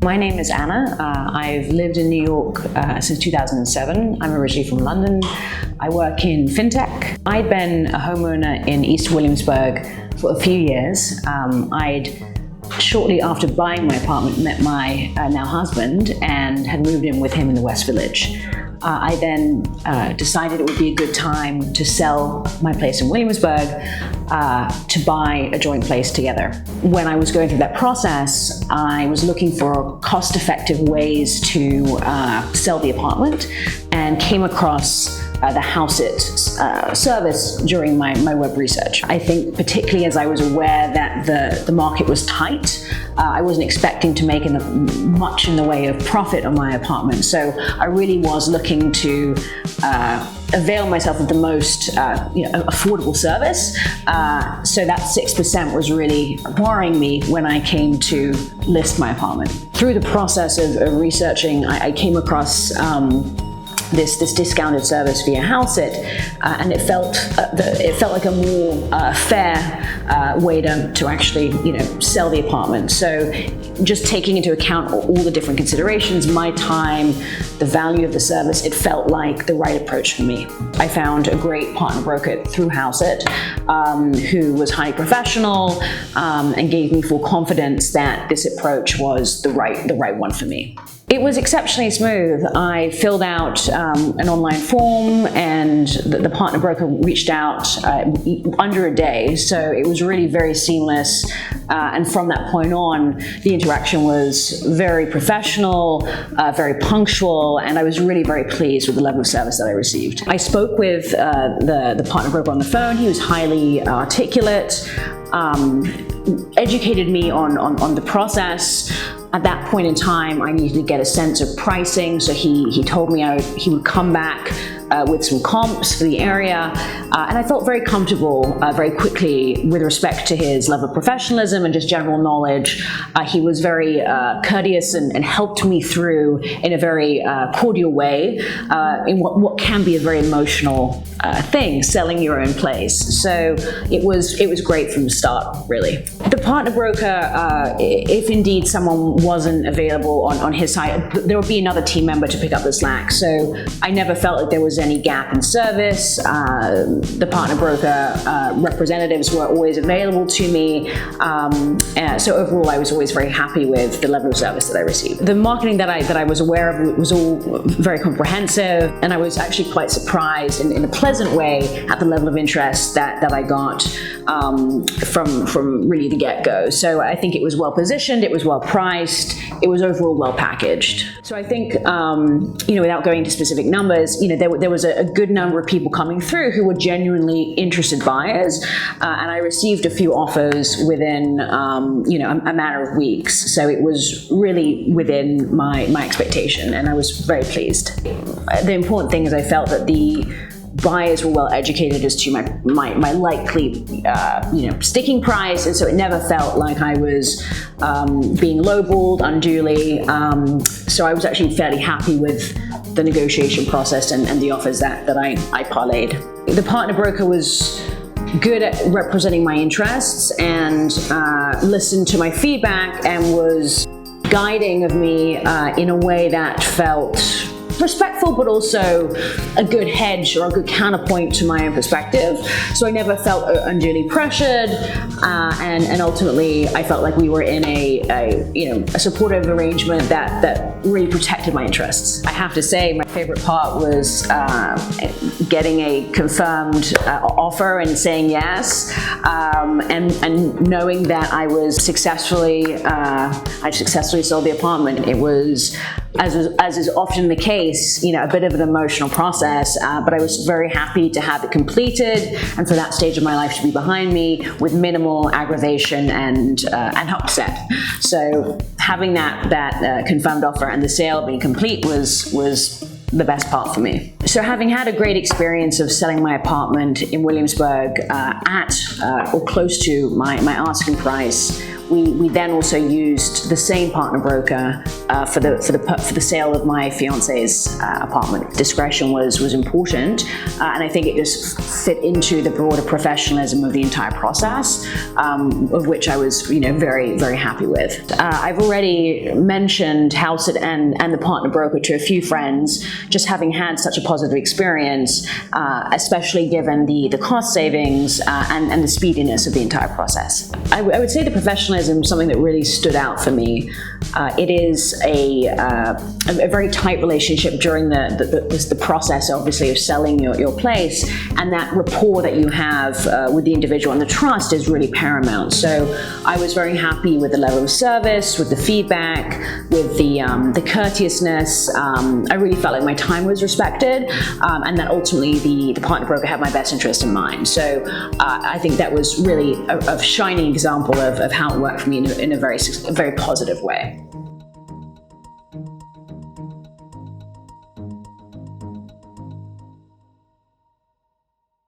My name is Anna. I've lived in New York since 2007. I'm originally from London. I work in FinTech. I'd been a homeowner in East Williamsburg for a few years. Shortly after buying my apartment, met my now husband and had moved in with him in the West Village. I then decided it would be a good time to sell my place in Williamsburg to buy a joint place together. When I was going through that process, I was looking for cost-effective ways to sell the apartment and came across the Hauseit service during my web research. I think particularly as I was aware that the market was tight, I wasn't expecting to make much in the way of profit on my apartment. So I really was looking to avail myself of the most affordable service. So that 6% was really worrying me when I came to list my apartment. Through the process of researching, I came across this discounted service via Hauseit, and it felt like a more fair way to actually sell the apartment. So just taking into account all the different considerations, my time, the value of the service, it felt like the right approach for me. I found a great partner broker through Hauseit who was highly professional and gave me full confidence that this approach was the right one for me. It was exceptionally smooth. I filled out an online form and the partner broker reached out under a day, so it was really very seamless. And from that point on, the interaction was very professional, very punctual, and I was really very pleased with the level of service that I received. I spoke with the partner broker on the phone. He was highly articulate, educated me on the process. At that point in time, I needed to get a sense of pricing, so he told me he would come back with some comps for the area, and I felt very comfortable very quickly with respect to his level of professionalism and just general knowledge. He was very courteous and helped me through in a very cordial way in what can be a very emotional thing, selling your own place. So it was great from the start, really. The partner broker, if indeed someone wasn't available on his side, there would be another team member to pick up the slack. So I never felt like there was any gap in service. The partner broker representatives were always available to me. So overall, I was always very happy with the level of service that I received. The marketing that I was aware of was all very comprehensive, and I was actually quite surprised in a pleasant way at the level of interest that I got from really the get-go. So I think it was well positioned, it was well priced, it was overall well packaged. So I think, without going into specific numbers, there was a good number of people coming through who were genuinely interested buyers, and I received a few offers within, a matter of weeks. So it was really within my expectation, and I was very pleased. The important thing is I felt that the buyers were well educated as to my likely sticking price, and so it never felt like I was being lowballed unduly. So I was actually fairly happy with the negotiation process and the offers that I parlayed. The partner broker was good at representing my interests and listened to my feedback and was guiding of me in a way that felt respectful, but also a good hedge or a good counterpoint to my own perspective. So I never felt unduly pressured, and ultimately I felt like we were in a supportive arrangement that really protected my interests. I have to say my favorite part was getting a confirmed offer and saying yes, and knowing that I successfully sold the apartment. It was, as is often the case, a bit of an emotional process, but I was very happy to have it completed and for that stage of my life to be behind me with minimal aggravation and upset. So having that confirmed offer and the sale being complete was the best part for me. So having had a great experience of selling my apartment in Williamsburg at or close to my asking price, We then also used the same partner broker for the sale of my fiance's apartment. Discretion was important, and I think it just fit into the broader professionalism of the entire process, of which I was, very, very happy with. I've already mentioned Hauseit and the partner broker to a few friends, just having had such a positive experience, especially given the cost savings and the speediness of the entire process. I would say the professionalism is something that really stood out for me. It is a very tight relationship during the process, obviously, of selling your place, and that rapport that you have with the individual and the trust is really paramount. So I was very happy with the level of service, with the feedback, with the courteousness. I really felt like my time was respected, and that ultimately the partner broker had my best interest in mind. So I think that was really a shining example of how it worked for me in a very positive way.